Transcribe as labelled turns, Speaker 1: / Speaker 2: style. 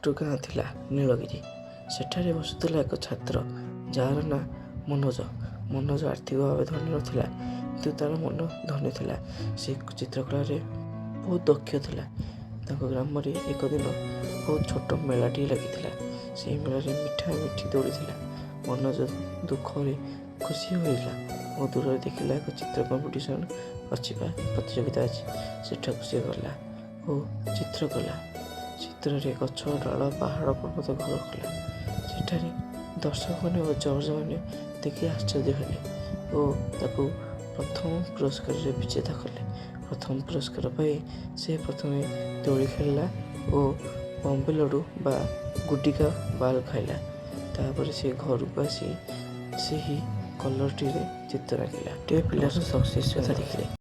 Speaker 1: ଗୋଟିଏ ଗାଁ ଥିଲା ନୀଳଗିରି। ସେଠାରେ ବସୁଥିଲା ଏକ ଛାତ୍ର ଯାହାର ନାଁ ମନୋଜ। ମନୋଜ ଆର୍ଥିକ ଭାବେ ଧନୀ ନଥିଲା, କିନ୍ତୁ ତା'ର ମନ ଧନୀ ଥିଲା। ସେ ଚିତ୍ରକଳାରେ ବହୁତ ଦକ୍ଷ ଥିଲା। ତାଙ୍କ ଗ୍ରାମରେ ଏକ ଦିନ ବହୁତ ଛୋଟ ମେଳାଟିଏ ଲାଗିଥିଲା। ସେହି ମେଳାରେ ମିଠା ମିଠି ଦୋଳିଥିଲା। ମନୋଜ ଦୁଃଖରେ ଖୁସି ହୋଇଥିଲା ଓ ଦୂରରେ ଦେଖିଲା ଏକ ଚିତ୍ର କମ୍ପିଟିସନ୍ ଅଛି ବା ପ୍ରତିଯୋଗିତା ଅଛି। ସେଠାକୁ ସେ ଗଲା ଓ ଚିତ୍ର କଲା। ଚିତ୍ରରେ ଗଛ, ଡାଳ, ପାହାଡ଼, ପର୍ବତ, ଘର କଲା। ସେଠାରେ ଦର୍ଶକମାନେ ଓ ଜଜ୍ମାନେ ଦେଖି ଆଶ୍ଚର୍ଯ୍ୟ ହେଲେ ଓ ତାକୁ ପ୍ରଥମ ପୁରସ୍କାରରେ ବିଜେତା କଲେ। ପ୍ରଥମ ପୁରସ୍କାର ପାଇ ସେ ପ୍ରଥମେ ଦୋଳି ଖେଳିଲା ଓ ବମ୍ବେ ଲଡ଼ୁ ବା ଗୁଡିକା ବାଲ୍ ଖାଇଲା। ତାପରେ ସେ ଘରକୁ ଆସି ସେହି କଲର୍ଟିରେ ଚିତ୍ର ଆଙ୍କିଲା। ଗୋଟିଏ ପିଲାର ସକ୍ସେସ୍ କଥା ଦେଖିଲେ।